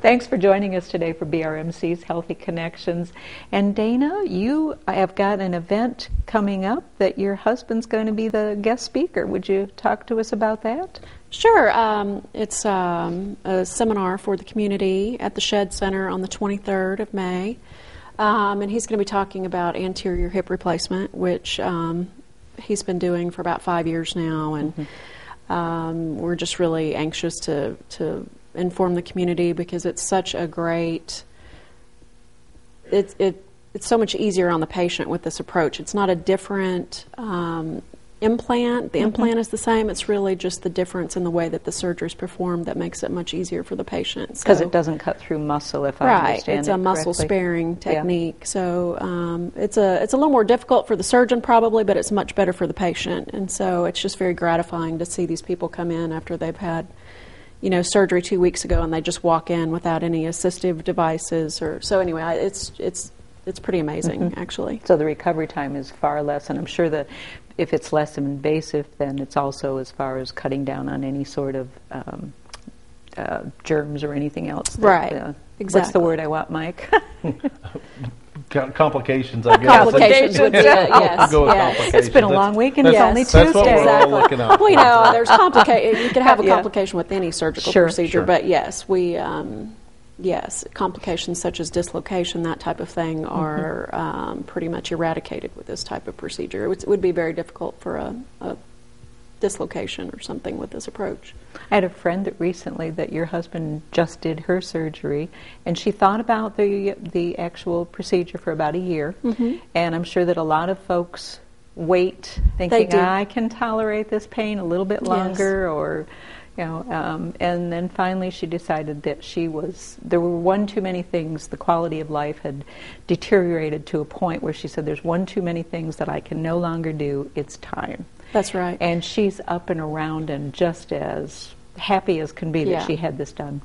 Thanks for joining us today for BRMC's Healthy Connections. And Dana, you have got an event coming up that your husband's going to be the guest speaker. Would you talk to us about that? Sure. It's a seminar for the community at the Shed Center on the 23rd of May. And he's going to be talking about anterior hip replacement, which he's been doing for about 5 years now. And we're just really anxious to inform the community because it's such a great, it's so much easier on the patient with this approach. It's not a different implant. The implant is the same. It's really just the difference in the way that the surgery is performed that makes it much easier for the patient. Because it doesn't cut through muscle, if I understand it correctly. Right. It's a muscle-sparing technique. Yeah. So it's a little more difficult for the surgeon probably, but it's much better for the patient. And so it's just very gratifying to see these people come in after they've had surgery 2 weeks ago, and they just walk in without any assistive devices. So anyway, it's pretty amazing, actually. So the recovery time is far less, and I'm sure that if it's less invasive, then it's also as far as cutting down on any sort of germs or anything else. Right. Exactly. What's the word I want, Mike? Complications, I guess. Complications, yes. Go with complications. It's been a long week and it's only Tuesday. That's what we're all looking out for. Well, there's complications. You can have a complication with any surgical procedure, but yes, complications such as dislocation, that type of thing, are pretty much eradicated with this type of procedure. It would be very difficult for a dislocation or something with this approach. I had a friend that your husband just did her surgery, and she thought about the actual procedure for about a year, and I'm sure that a lot of folks wait thinking, I can tolerate this pain a little bit longer, or and then finally she decided that there were one too many things. The quality of life had deteriorated to a point where she said, there's one too many things that I can no longer do. It's time. That's right. And she's up and around and just as happy as can be that she had this done.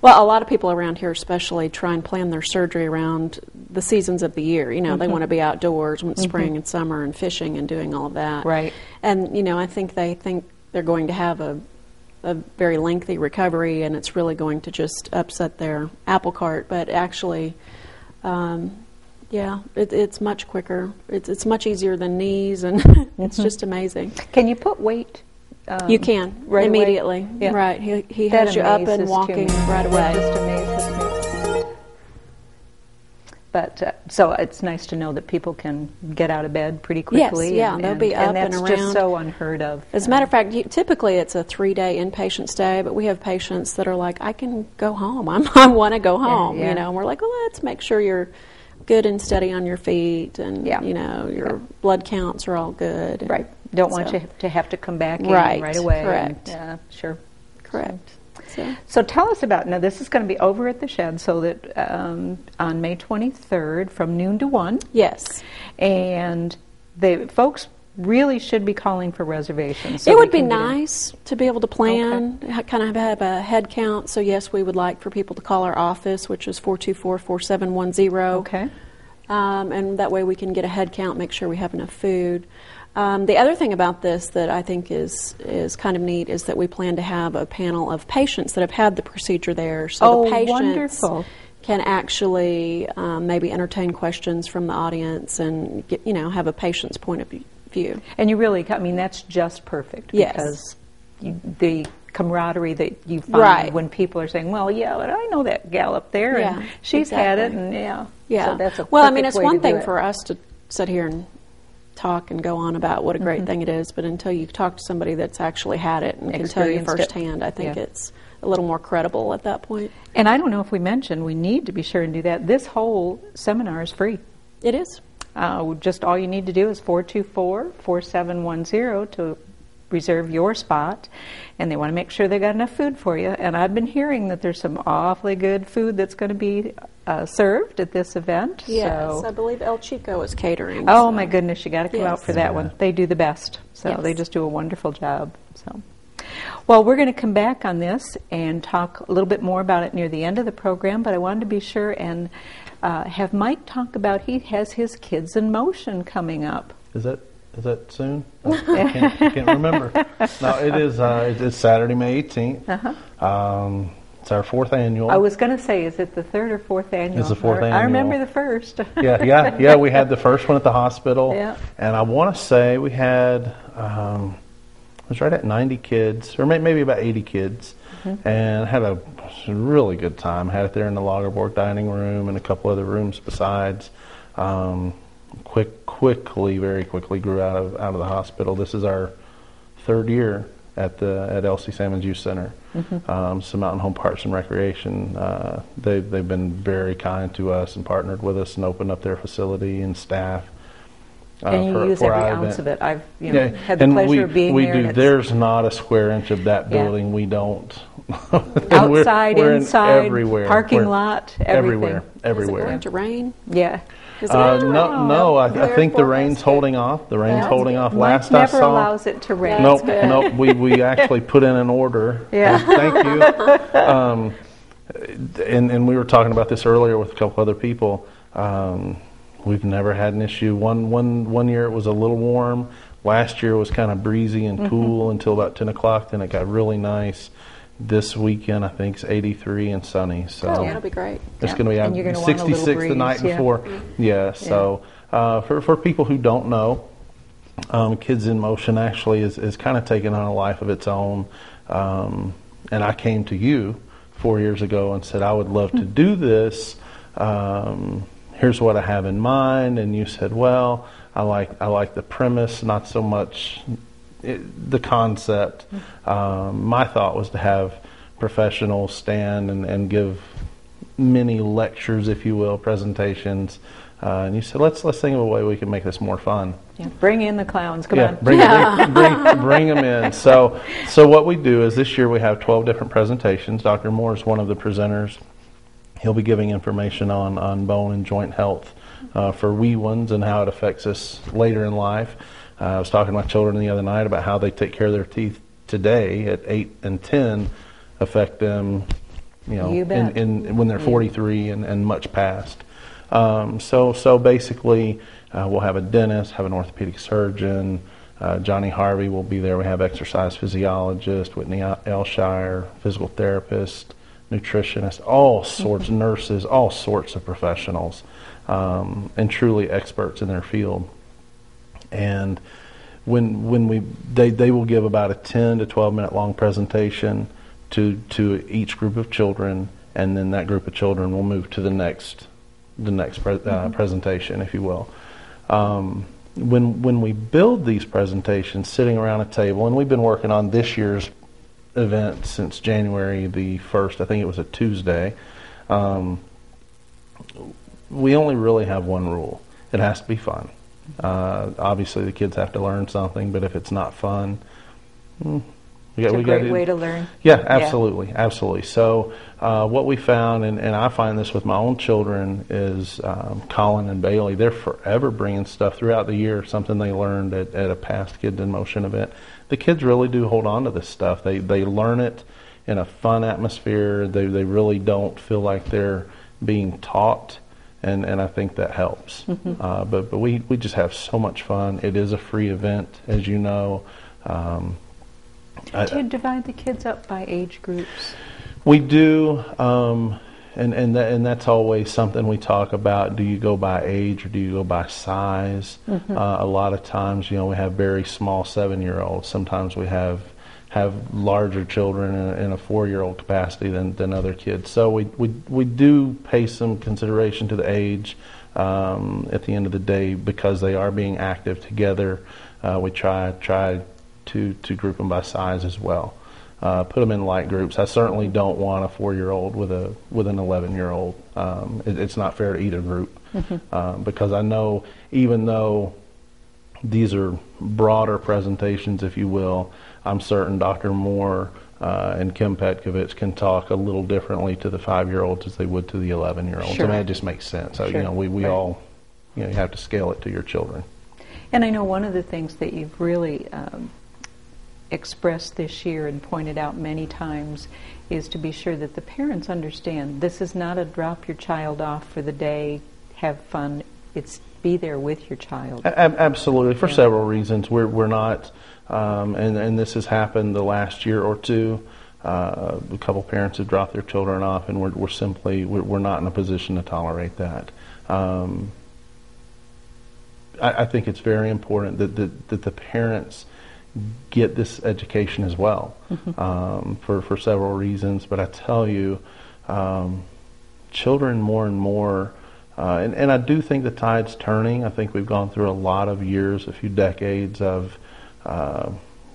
Well, a lot of people around here especially try and plan their surgery around the seasons of the year. They want to be outdoors when it's spring and summer and fishing and doing all of that. Right. And, I think they think they're going to have a very lengthy recovery, and it's really going to just upset their apple cart. But actually, it's much quicker. It's much easier than knees, and it's just amazing. Can you put weight? You can right immediately. Away? Yeah. Right. He has you up and walking right away. That just amazes me. But so it's nice to know that people can get out of bed pretty quickly. Yes, they'll be up and around. And that's just so unheard of. As a matter of fact, typically it's a 3-day inpatient stay, but we have patients that are like, I can go home. I want to go home. And we're like, well, let's make sure you're good and steady on your feet, and your blood counts are all good. Right. Don't want you to have to come back in right away. Correct. Sure. Correct. So tell us about, now this is going to be over at the Shed, so that on May 23rd from noon to 1. Yes. And the folks really should be calling for reservations. So it would be nice to be able to plan, kind of have a head count. So yes, we would like for people to call our office, which is 424-4710. Okay. And that way we can get a head count, make sure we have enough food. The other thing about this that I think is kind of neat is that we plan to have a panel of patients that have had the procedure there. So the patients wonderful. Can actually maybe entertain questions from the audience and get, have a patient's point of view. And you really, that's just perfect. Yes. Because the camaraderie that you find when people are saying, well, I know that gal up there, and she's had it, and So that's a it's one thing for us to sit here and talk and go on about what a great thing it is, but until you talk to somebody that's actually had it and can tell you firsthand, I think it's a little more credible at that point. And I don't know if we mentioned, we need to be sure and do that. This whole seminar is free. It is. Just all you need to do is 424-4710 to reserve your spot, and they want to make sure they got enough food for you. And I've been hearing that there's some awfully good food that's going to be served at this event. Yes, I believe El Chico is catering. Oh my goodness, you got to come out for that one. They do the best, so they just do a wonderful job. So, well, we're going to come back on this and talk a little bit more about it near the end of the program. But I wanted to be sure and have Mike talk about he has his Kids in Motion coming up. Is that soon? I can't remember. No, it is. It's Saturday, May 18th. It's our 4th annual. I was going to say, is it the 3rd or 4th annual? It's the 4th annual. I remember the first. Yeah. We had the first one at the hospital. Yeah. And I want to say we had, it was right at 90 kids, or maybe about 80 kids. And had a really good time. Had it there in the Lagerborg dining room and a couple other rooms besides. Very quickly grew out of the hospital. This is our 3rd year at Elsie Salmons Youth Center. So Mountain Home Parks and Recreation, they've been very kind to us and partnered with us and opened up their facility and staff. And you use every ounce of it. I've had the pleasure of being there. There's not a square inch of that building we don't. Outside, we're inside, everywhere. Parking lot, everything. Everywhere. Is it going to rain? Yeah. No. I think the rain's holding off. The rain's holding off. Last I saw, never allows it to rain. Nope. We actually put in an order. Yeah. Thank you. And we were talking about this earlier with a couple other people. We've never had an issue. One year it was a little warm. Last year it was kind of breezy and cool until about 10 o'clock. Then it got really nice. This weekend, I think, it's 83 and sunny. So that'll be great. It's going to be 66 the night before. So for people who don't know, Kids in Motion actually is kind of taking on a life of its own. And I came to you 4 years ago and said, I would love to do this. Here's what I have in mind. And you said, well, I like the premise, not so much the concept. My thought was to have professionals stand and give mini lectures, if you will, presentations. And you said, let's think of a way we can make this more fun. Yeah, bring in the clowns. Come on. Bring them in. So what we do is this year we have 12 different presentations. Dr. Moore is one of the presenters. He'll be giving information on bone and joint health for wee ones and how it affects us later in life. I was talking to my children the other night about how they take care of their teeth today at 8 and 10 affect them, when they're 43 and much past. So basically, we'll have a dentist, have an orthopedic surgeon. Johnny Harvey will be there. We have exercise physiologist, Whitney Elshire, physical therapist, nutritionist, all sorts, nurses, all sorts of professionals, and truly experts in their field. And when they will give about a 10 to 12 minute long presentation to each group of children, and then that group of children will move to the next presentation, if you will. When we build these presentations, sitting around a table, and we've been working on this year's event since January the 1st, I think it was a Tuesday. We only really have one rule: it has to be fun. Obviously, the kids have to learn something, but if it's not fun, it's a great way to learn. Yeah, absolutely. So what we found, and I find this with my own children, is Colin and Bailey, they're forever bringing stuff throughout the year, something they learned at a past Kids in Motion event. The kids really do hold on to this stuff. They learn it in a fun atmosphere. They really don't feel like they're being taught. And I think that helps. But we just have so much fun. It is a free event, as you know. Do you divide the kids up by age groups? We do, and that's always something we talk about. Do you go by age or do you go by size? A lot of times, we have very small 7-year-olds. Sometimes we have larger children in a 4-year-old capacity than other kids. So we do pay some consideration to the age at the end of the day, because they are being active together. We try to group them by size as well. Put them in light groups. I certainly don't want a 4-year-old with an 11-year-old. It's not fair to either group, because I know, even though these are broader presentations, if you will, I'm certain Dr. Moore and Kim Petkovich can talk a little differently to the 5-year-olds as they would to the 11-year-olds. Sure. I mean, it just makes sense. So, Sure. we Right. all, you have to scale it to your children. And I know one of the things that you've really expressed this year and pointed out many times is to be sure that the parents understand this is not a drop your child off for the day, have fun. It's be there with your child. Absolutely, for several reasons. We're not, and this has happened the last year or two. a couple parents have dropped their children off, and we're not in a position to tolerate that. I think it's very important that the parents get this education as well, for several reasons. But I tell you, children more and more, and I do think the tide's turning. I think we've gone through a lot of years, a few decades of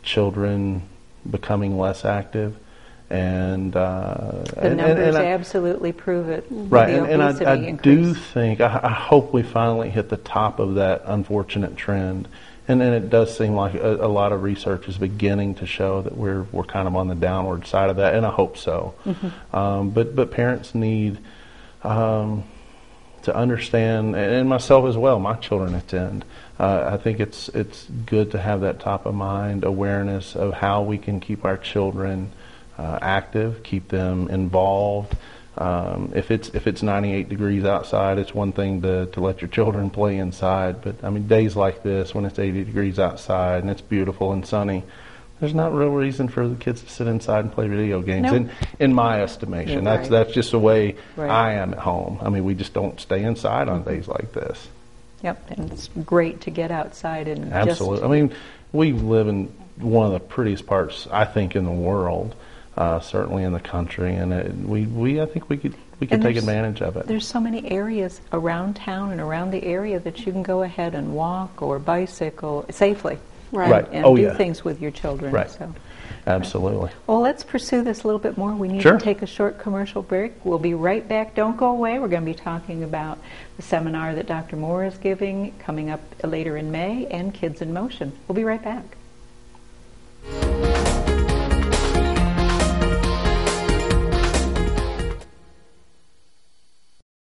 children becoming less active. And the numbers absolutely prove it. Right, and I do think, I hope we finally hit the top of that unfortunate trend. And it does seem like a lot of research is beginning to show that we're kind of on the downward side of that, and I hope so. But parents need to understand, and myself as well. My children attend. I think it's good to have that top of mind awareness of how we can keep our children active, keep them involved. If it's 98 degrees outside, it's one thing to let your children play inside. But I mean, days like this, when it's 80 degrees outside and it's beautiful and sunny, there's not real reason for the kids to sit inside and play video games. Nope. In my estimation, Right. that's just the way Right. I am at home. I mean, we just don't stay inside on days like this. Yep, and it's great to get outside and Absolutely. I mean, we live in one of the prettiest parts, I think, in the world. Certainly in the country, and I think we could take advantage of it. There's so many areas around town and around the area that you can go ahead and walk or bicycle safely, Right. And Oh, do yeah. things with your children. Right. So. Absolutely. Well, let's pursue this a little bit more. We need Sure. to take a short commercial break. We'll be right back. Don't go away. We're going to be talking about the seminar that Dr. Moore is giving coming up later in May and Kids in Motion. We'll be right back.